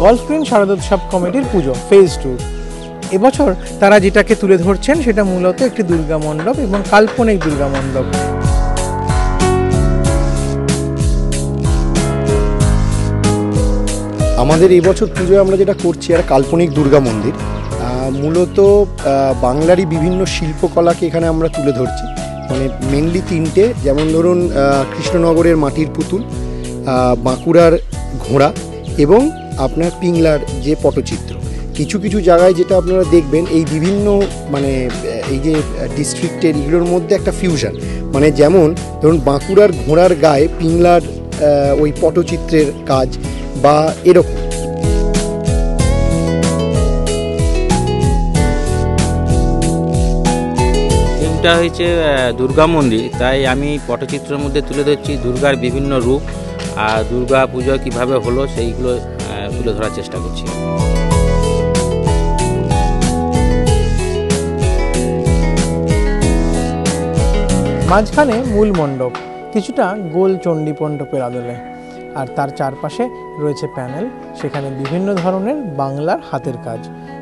Golf green শারদোৎসব কমিটির পুজো phase 2। এবছর তারা যেটাকে তুলে ধরছেন সেটা মূলত একটি দুর্গা মণ্ডপ এবং কাল্পনিক দুর্গা মণ্ডপ। আমাদের এই বছর পুজোয় আমরা যেটা করছি একটা কাল্পনিক দুর্গা মন্দির। মূলত বাংলারই বিভিন্ন শিল্পকলাকে এখানে আমরা তুলে ধরছি, মানে মেনলি তিনটে, যেমন ধরুন কৃষ্ণনগরের মাটির পুতুল, বাঁকুড়ার ঘোড়া এবং আপনার পিংলার যে পটচিত্র। কিছু কিছু জায়গায় যেটা আপনারা দেখবেন এই বিভিন্ন মানে এই যে ডিস্ট্রিক্টের এগুলোর মধ্যে একটা ফিউশন, মানে যেমন ধরুন বাঁকুড়ার ঘোড়ার গায়ে পিংলার ওই পটচিত্রের কাজ বা এরকম। থিমটা হয়েছে দুর্গা মন্দির, তাই আমি পটচিত্রের মধ্যে তুলে ধরছি দুর্গার বিভিন্ন রূপ আর দুর্গা পুজো কীভাবে হলো সেইগুলো তুলে ধরার চেষ্টা করছি। মাঝখানে মূল মণ্ডপ, কিছুটা গোল চণ্ডী মণ্ডপের আদলে, আর তার চারপাশে রয়েছে প্যানেল, সেখানে বিভিন্ন ধরনের বাংলার হাতের কাজ,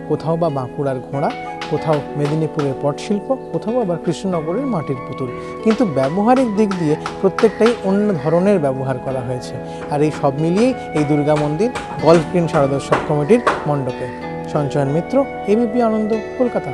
কোথাও বা বাঁকুড়ার ঘোড়া, কোথাও মেদিনীপুরের পটশিল্প, কোথাও আবার কৃষ্ণনগরের মাটির পুতুল। কিন্তু ব্যবহারিক দিক দিয়ে প্রত্যেকটাই অন্য ধরনের ব্যবহার করা হয়েছে। আর এই সব মিলিয়েই এই দুর্গা মন্দির গল্ফ গ্রিন শারদোৎসব কমিটির মণ্ডপে। সঞ্চয়ন মিত্র, এবিপি আনন্দ, কলকাতা।